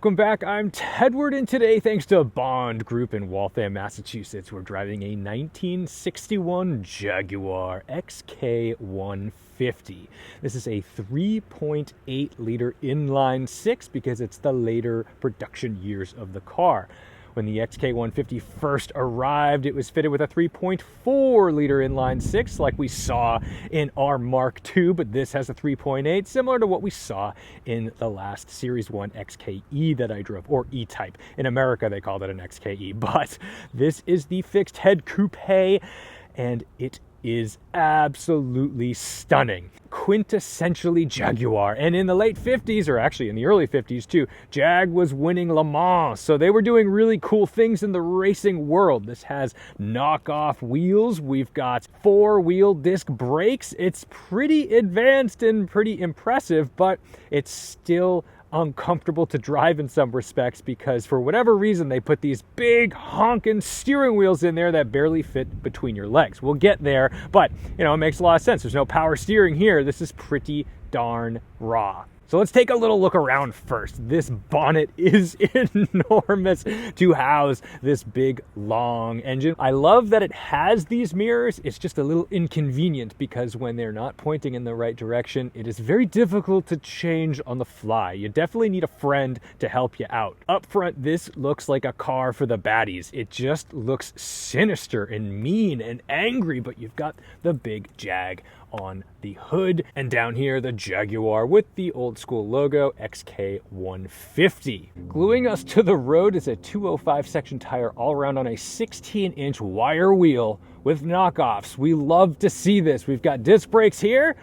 Welcome back, I'm Tedward, and today, thanks to Bond Group in Waltham, Massachusetts, we're driving a 1961 Jaguar XK150. This is a 3.8 liter inline six because it's the later production years of the car. When the XK150 first arrived, it was fitted with a 3.4 liter inline six like we saw in our Mark II, but this has a 3.8, similar to what we saw in the last Series 1 XKE that I drove, or E-Type. In America, they called it an XKE, but this is the fixed head coupe, and it is absolutely stunning. Quintessentially Jaguar. And in the late 50s, or actually in the early 50s too, Jag was winning Le Mans. So they were doing really cool things in the racing world. This has knockoff wheels. We've got 4-wheel disc brakes. It's pretty advanced and pretty impressive, but it's still uncomfortable to drive in some respects because for whatever reason they put these big honking steering wheels in there that barely fit between your legs. We'll get there, but it makes a lot of sense. There's no power steering here. This is pretty darn raw. So let's take a little look around first. This bonnet is enormous to house this big, long engine. I love that it has these mirrors. It's just a little inconvenient because when they're not pointing in the right direction, it is very difficult to change on the fly. You definitely need a friend to help you out. Up front, this looks like a car for the baddies. It just looks sinister and mean and angry, but you've got the big Jag on the hood, and down here the Jaguar with the old school logo XK150. Gluing us to the road is a 205 section tire all around on a 16-inch wire wheel with knockoffs. We love to see this. We've got disc brakes here,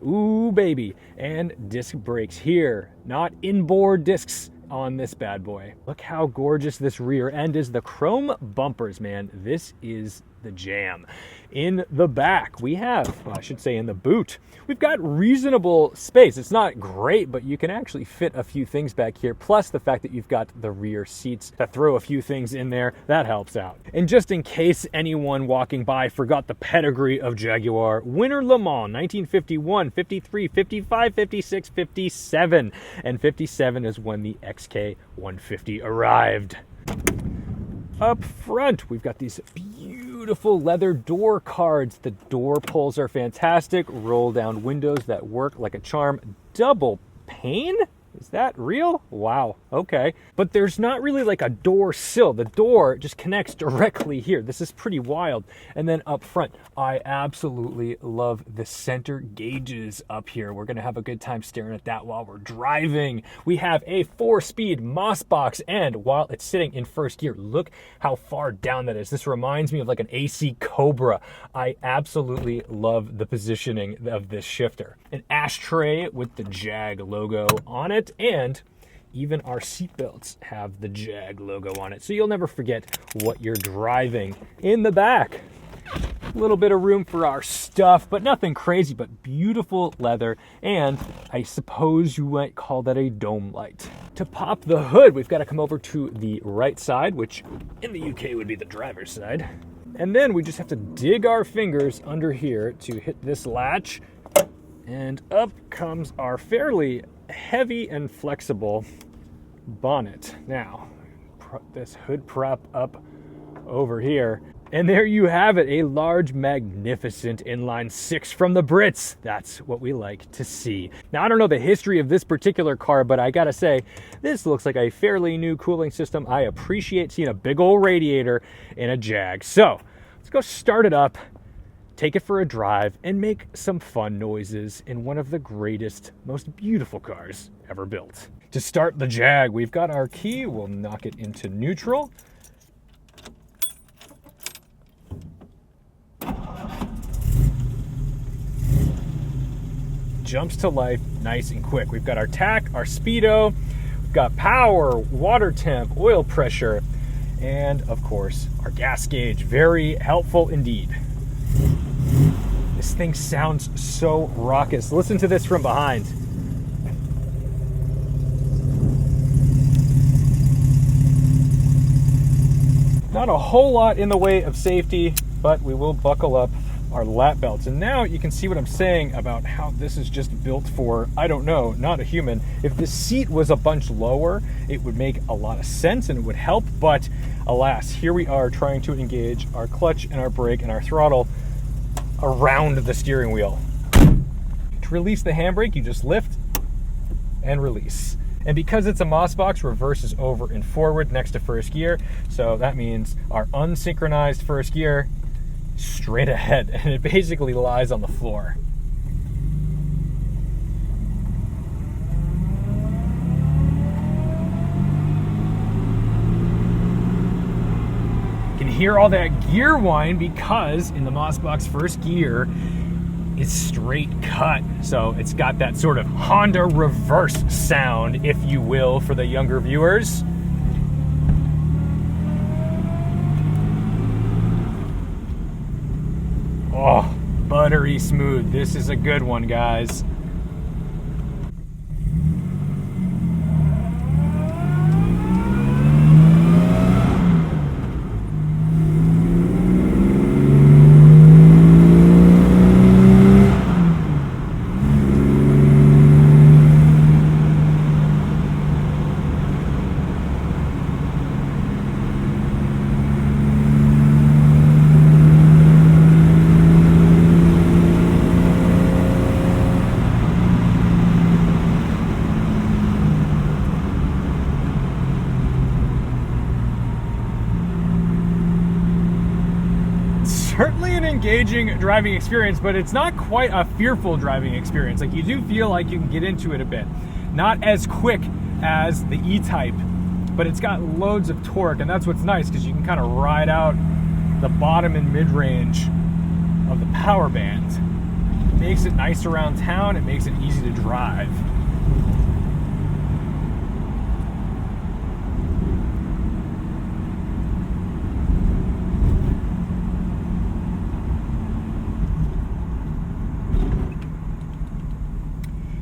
ooh baby, and disc brakes here. Not inboard discs on this bad boy. Look how gorgeous this rear end is. The chrome bumpers, man, this is the jam. In the back, we have, well, I should say in the boot, we've got reasonable space. It's not great, but you can actually fit a few things back here. Plus the fact that you've got the rear seats to throw a few things in there, that helps out. And just in case anyone walking by forgot the pedigree of Jaguar, winner Le Mans, 1951, 53, 55, 56, 57. And 57 is when the XK150 arrived. Up front, we've got these beautiful leather door cards. The door pulls are fantastic. Roll down windows that work like a charm. Double pane? Is that real? Wow, okay. But there's not really like a door sill. The door just connects directly here. This is pretty wild. And then up front, I absolutely love the center gauges up here. We're gonna have a good time staring at that while we're driving. We have a 4-speed Moss box, and while it's sitting in first gear, look how far down that is. This reminds me of like an AC Cobra. I absolutely love the positioning of this shifter. An ashtray with the Jag logo on it, and even our seatbelts have the Jag logo on it, so you'll never forget what you're driving. In the back, a little bit of room for our stuff, but nothing crazy, but beautiful leather, and I suppose you might call that a dome light. To pop the hood, we've got to come over to the right side, which in the UK would be the driver's side, and then we just have to dig our fingers under here to hit this latch, and up comes our fairly heavy and flexible bonnet. Now, this hood prop up over here, and there you have it, a large, magnificent inline six from the Brits. That's what we like to see. Now, I don't know the history of this particular car, but I gotta say, this looks like a fairly new cooling system. I appreciate seeing a big old radiator in a Jag. So, let's go start it up, take it for a drive, and make some fun noises in one of the greatest, most beautiful cars ever built. To start the Jag, we've got our key. We'll knock it into neutral. Jumps to life nice and quick. We've got our tach, our speedo, we've got power, water temp, oil pressure, and of course, our gas gauge. Very helpful indeed. This thing sounds so raucous. Listen to this from behind. Not a whole lot in the way of safety, but we will buckle up our lap belts. And now you can see what I'm saying about how this is just built for, I don't know, not a human. If the seat was a bunch lower, it would make a lot of sense and it would help, but alas, here we are trying to engage our clutch and our brake and our throttle around the steering wheel. To release the handbrake, you just lift and release. And because it's a Mossbox, reverse is over and forward next to first gear. So that means our unsynchronized first gear straight ahead, and it basically lies on the floor. You can hear all that gear whine because in the Mossbox first gear, it's straight cut. So it's got that sort of Honda reverse sound, if you will, for the younger viewers. Oh, buttery smooth. This is a good one, guys. Certainly an engaging driving experience, but it's not quite a fearful driving experience. Like, you do feel like you can get into it a bit. Not as quick as the E-Type, but it's got loads of torque, and that's what's nice because you can kind of ride out the bottom and mid-range of the power band. It makes it nice around town, it makes it easy to drive.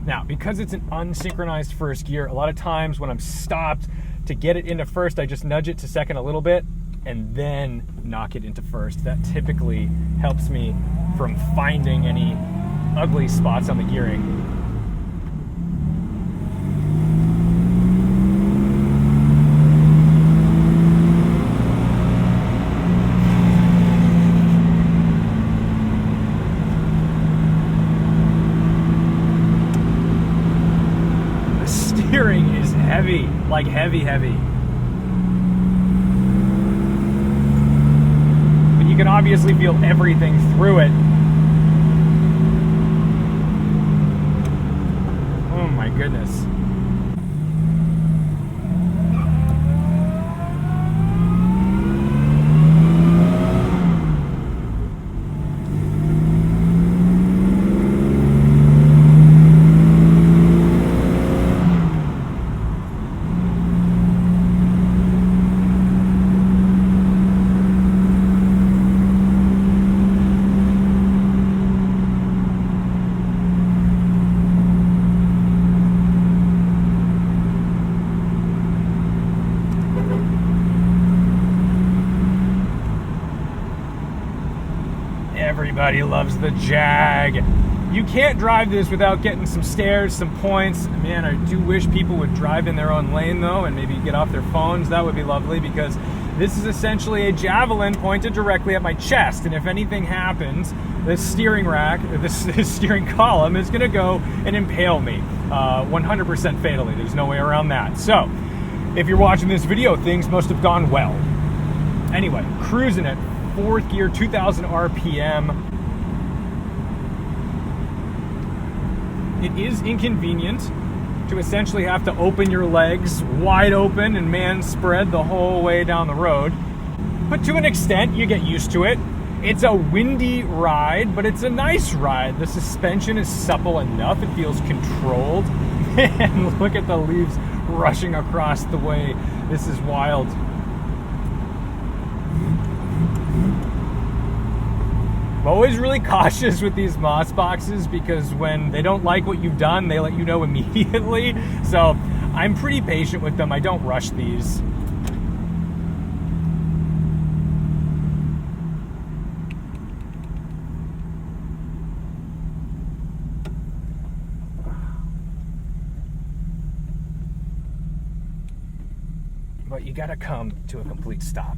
Now, because it's an unsynchronized first gear, a lot of times when I'm stopped to get it into first, I just nudge it to second a little bit and then knock it into first. That typically helps me from finding any ugly spots on the gearing. Steering is heavy, like heavy. But you can obviously feel everything through it. Oh my goodness. Everybody loves the Jag. You can't drive this without getting some stairs, some points. Man, I do wish people would drive in their own lane though and maybe get off their phones. That would be lovely because this is essentially a javelin pointed directly at my chest, and if anything happens, this steering rack, this steering column is gonna go and impale me 100% fatally. There's no way around that. So if you're watching this video, things must have gone well. Anyway, cruising at fourth gear, 2000 RPM. It is inconvenient to essentially have to open your legs wide open and man spread the whole way down the road. But to an extent, you get used to it. It's a windy ride, but it's a nice ride. The suspension is supple enough, it feels controlled. Man, look at the leaves rushing across the way. This is wild. I'm always really cautious with these Mossboxes because when they don't like what you've done, they let you know immediately. So I'm pretty patient with them. I don't rush these. but you gotta come to a complete stop.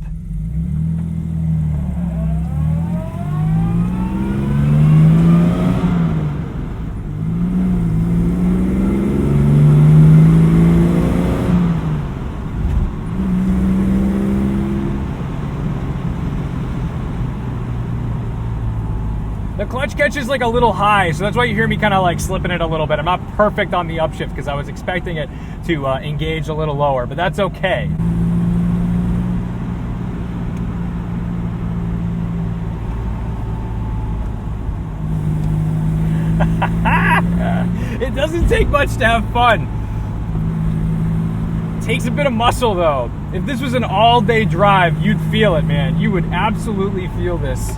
The clutch catch is like a little high, so that's why you hear me kind of like slipping it a little bit. I'm not perfect on the upshift because I was expecting it to engage a little lower, but that's okay. It doesn't take much to have fun. It takes a bit of muscle though. If this was an all-day drive, you'd feel it, man. You would absolutely feel this.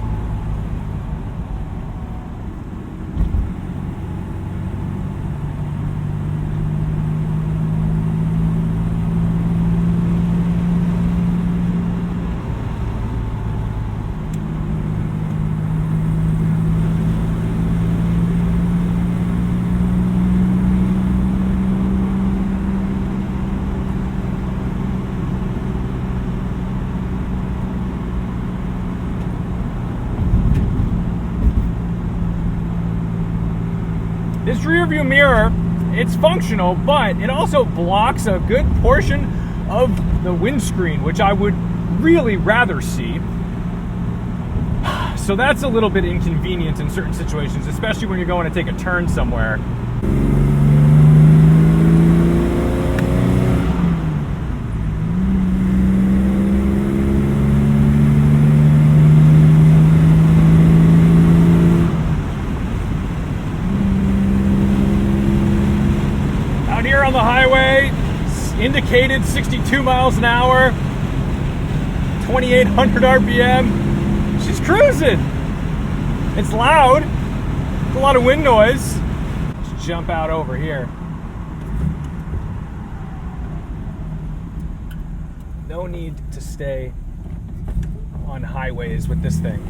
This rear view mirror, it's functional, but it also blocks a good portion of the windscreen, which I would really rather see. So that's a little bit inconvenient in certain situations, especially when you're going to take a turn somewhere. On the highway, indicated 62 miles an hour, 2,800 RPM. She's cruising. It's loud. It's a lot of wind noise. Let's jump out over here. No need to stay on highways with this thing.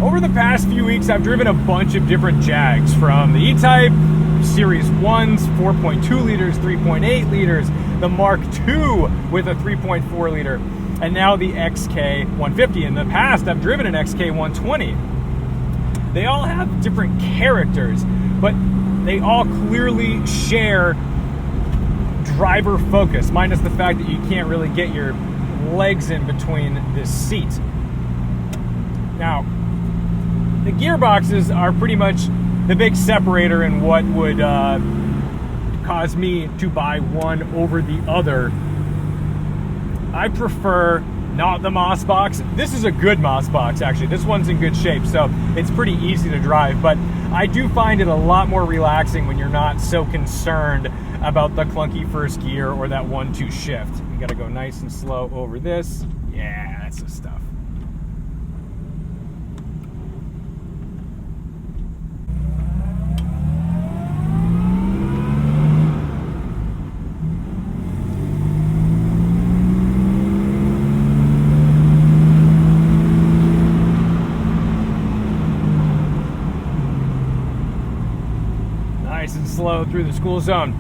Over the past few weeks, I've driven a bunch of different Jags, from the E-Type, Series 1s, 4.2 liters, 3.8 liters, the Mark II with a 3.4 liter, and now the XK150. In the past, I've driven an XK120. They all have different characters, but they all clearly share driver focus, minus the fact that you can't really get your legs in between this seat. Now, the gearboxes are pretty much the big separator in what would cause me to buy one over the other. I prefer not the Moss box. This is a good Moss box, actually. This one's in good shape, so it's pretty easy to drive, but I do find it a lot more relaxing when you're not so concerned about the clunky first gear or that 1-2 shift. You gotta go nice and slow over this. Yeah, that's the stuff. And slow through the school zone.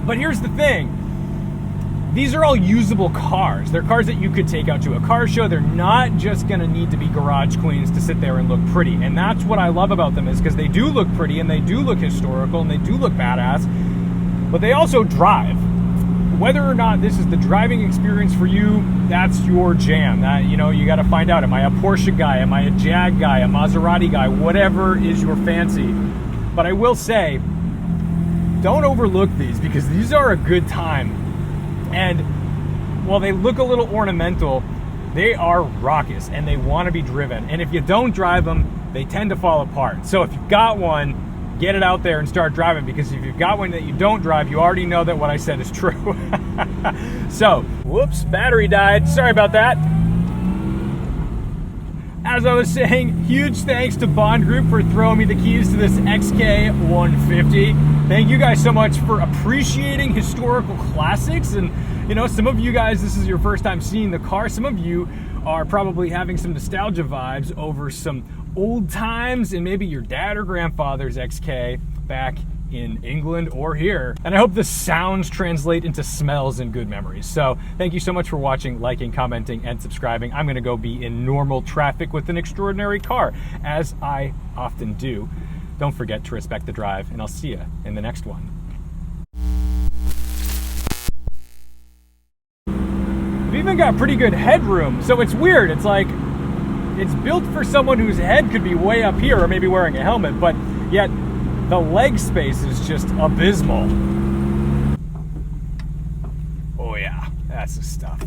But here's the thing. These are all usable cars. They're cars that you could take out to a car show. They're not just going to need to be garage queens to sit there and look pretty. And that's what I love about them, is because they do look pretty and they do look historical and they do look badass, but they also drive. Whether or not this is the driving experience for you, that's your jam. That, you know, you got to find out. Am I a Porsche guy? Am I a Jag guy? A Maserati guy? Whatever is your fancy. But I will say, don't overlook these, because these are a good time. And while they look a little ornamental, they are raucous and they want to be driven. And if you don't drive them, they tend to fall apart. So if you've got one, get it out there and start driving, because if you've got one that you don't drive, you already know that what I said is true. So, whoops, battery died. Sorry about that. as I was saying, huge thanks to Bond Group for throwing me the keys to this XK150. Thank you guys so much for appreciating historical classics. And you know, some of you guys, this is your first time seeing the car. Some of you are probably having some nostalgia vibes over some old times and maybe your dad or grandfather's XK back in England or here. And I hope the sounds translate into smells and good memories. So thank you so much for watching, liking, commenting, and subscribing. I'm gonna go be in normal traffic with an extraordinary car, as I often do. Don't forget to respect the drive, and I'll see you in the next one. We've even got pretty good headroom, so it's weird. It's like, it's built for someone whose head could be way up here or maybe wearing a helmet, but yet the leg space is just abysmal. Oh yeah, that's the stuff.